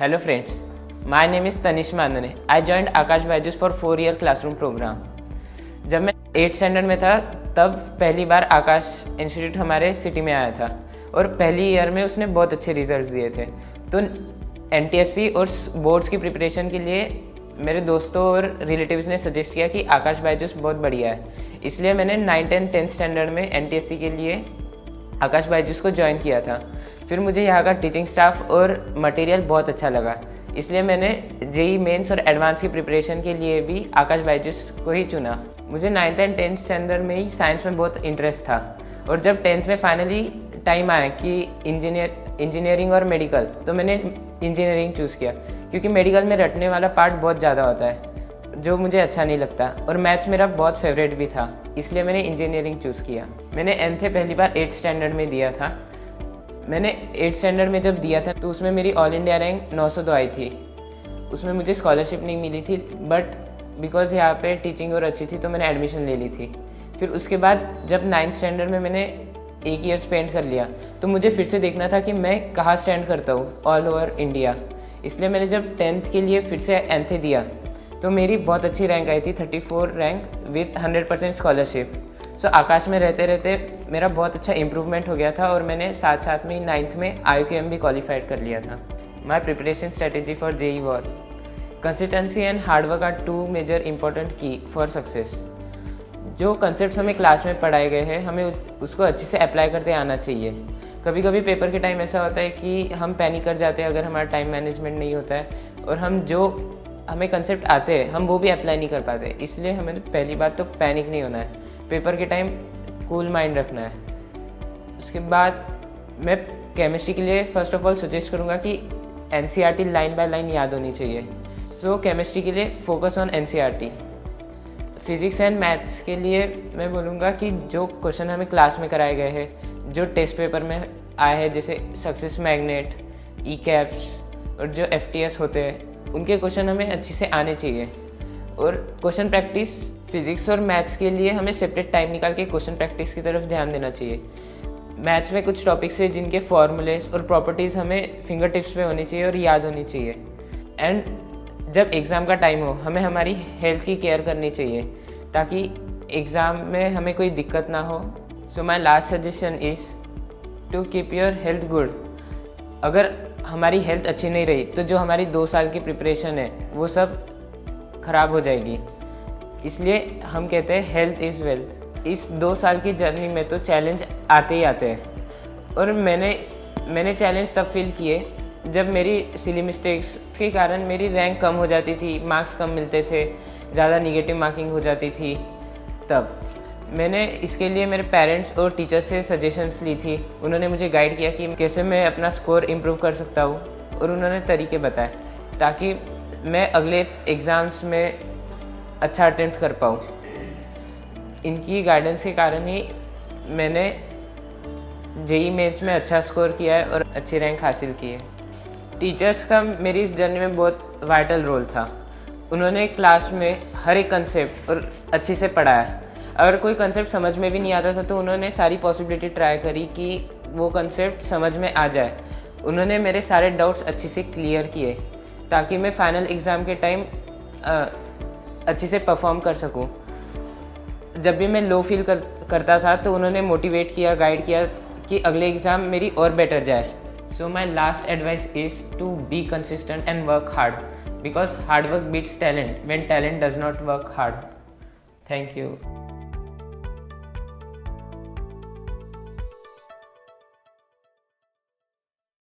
Hello friends, my name is Tanish Mandane. I joined Akash Byju's for 4-year classroom program. जब मैं 8th standard में था तब पहली बार आकाश इंस्टीट्यूट हमारे सिटी में आया था और पहली ईयर में उसने बहुत अच्छे रिजल्ट्स दिए थे। तो एनटीएससी और बोर्ड्स की प्रिपरेशन के लिए मेरे दोस्तों और रिलेटिव्स ने सजेस्ट किया कि आकाश बायजूस बहुत बढ़िया है, इसलिए मैंने 9th एंड 10th स्टैंडर्ड में एनटीएससी के लिए आकाश बायजूस को ज्वाइन किया था। फिर मुझे यहाँ का टीचिंग स्टाफ और मटेरियल बहुत अच्छा लगा, इसलिए मैंने जेई मेंस और एडवांस की प्रिपरेशन के लिए भी आकाश बायजूस को ही चुना। मुझे 9th एंड 10th स्टैंडर्ड में ही साइंस में बहुत इंटरेस्ट था और जब 10th में फाइनली टाइम आया कि इंजीनियरिंग और मेडिकल, तो मैंने इंजीनियरिंग चूज़ किया क्योंकि मेडिकल में रटने वाला पार्ट बहुत ज़्यादा होता है जो मुझे अच्छा नहीं लगता और मैथ्स मेरा बहुत फेवरेट भी था, इसलिए मैंने इंजीनियरिंग चूज़ किया। मैंने एनथे पहली बार 8th स्टैंडर्ड में दिया था। मैंने 8th स्टैंडर्ड में जब दिया था तो उसमें मेरी ऑल इंडिया रैंक 902 आई थी। उसमें मुझे स्कॉलरशिप नहीं मिली थी, बट बिकॉज यहाँ पे टीचिंग और अच्छी थी तो मैंने एडमिशन ले ली थी। फिर उसके बाद जब 9th स्टैंडर्ड में मैंने 1 ईयर स्पेंड कर लिया तो मुझे फिर से देखना था कि मैं कहाँ स्टैंड करता हूँ ऑल ओवर इंडिया, इसलिए मैंने जब 10th के लिए फिर से एनथे दिया तो मेरी बहुत अच्छी रैंक आई थी, 34 रैंक विथ 100% स्कॉलरशिप। सो आकाश में रहते रहते मेरा बहुत अच्छा इम्प्रूवमेंट हो गया था और मैंने साथ साथ में 9th में IUQM भी क्वालिफाइड कर लिया था। My preparation strategy for JEE was consistency and hard work are 2 major important key for success. जो कंसेप्ट हमें क्लास में पढ़ाए गए हैं हमें उसको अच्छे से अप्लाई करते आना चाहिए। कभी कभी पेपर के टाइम ऐसा होता है कि हम पैनिक कर जाते हैं अगर हमारा टाइम मैनेजमेंट नहीं होता है और हम जो हमें कंसेप्ट आते हैं हम वो भी अप्लाई नहीं कर पाते, इसलिए हमें पहली बात तो पैनिक नहीं होना है, पेपर के टाइम कूल माइंड रखना है। उसके बाद मैं केमिस्ट्री के लिए फ़र्स्ट ऑफ ऑल सजेस्ट करूँगा कि NCERT लाइन बाय लाइन याद होनी चाहिए। सो केमिस्ट्री के लिए focus on NCERT। Physics and maths के लिए मैं बोलूँगा कि जो क्वेश्चन हमें क्लास में कराए गए हैं, जो टेस्ट पेपर में आए हैं, जैसे सक्सेस मैग्नेट, ECAPS और जो FTS होते हैं, उनके क्वेश्चन हमें अच्छे से आने चाहिए। और क्वेश्चन प्रैक्टिस फिज़िक्स और मैथ्स के लिए हमें सेपरेट टाइम निकाल के क्वेश्चन प्रैक्टिस की तरफ ध्यान देना चाहिए। मैथ्स में कुछ टॉपिक्स है जिनके फॉर्मूलेस और प्रॉपर्टीज़ हमें फिंगर टिप्स पे होनी चाहिए और याद होनी चाहिए। एंड जब एग्ज़ाम का टाइम हो हमें हमारी हेल्थ की केयर करनी चाहिए ताकि एग्ज़ाम में हमें कोई दिक्कत ना हो। So my last suggestion is to keep your health good. अगर हमारी हेल्थ अच्छी नहीं रही तो जो हमारी 2 साल की प्रिपरेशन है वो सब ख़राब हो जाएगी, इसलिए हम कहते हैं हेल्थ इज़ वेल्थ। इस 2 साल की जर्नी में तो चैलेंज आते ही आते हैं और मैंने चैलेंज तब फील किए जब मेरी सिली मिस्टेक्स के कारण मेरी रैंक कम हो जाती थी, मार्क्स कम मिलते थे, ज़्यादा निगेटिव मार्किंग हो जाती थी। तब मैंने इसके लिए मेरे पेरेंट्स और टीचर्स से सजेशंस ली थी। उन्होंने मुझे गाइड किया कि कैसे मैं अपना स्कोर इम्प्रूव कर सकता हूँ और उन्होंने तरीके बताए ताकि मैं अगले एग्ज़ाम्स में अच्छा अटेम्प्ट कर पाऊँ। इनकी गाइडेंस के कारण ही मैंने जेई मेंस में अच्छा स्कोर किया है और अच्छी रैंक हासिल की है। टीचर्स का मेरी इस जर्नी में बहुत वाइटल रोल था। उन्होंने क्लास में हर एक कंसेप्ट और अच्छे से पढ़ाया। अगर कोई कंसेप्ट समझ में भी नहीं आता था तो उन्होंने सारी पॉसिबिलिटी ट्राई करी कि वो कंसेप्ट समझ में आ जाए। उन्होंने मेरे सारे डाउट्स अच्छे से क्लियर किए ताकि मैं फाइनल एग्ज़ाम के टाइम अच्छे से परफॉर्म कर सकूं। जब भी मैं लो फील करता था तो उन्होंने मोटिवेट किया, गाइड किया कि अगले एग्ज़ाम मेरी और बेटर जाए। So my last advice is to be consistent and work hard because hard work beats talent when talent does not work hard. Thank you.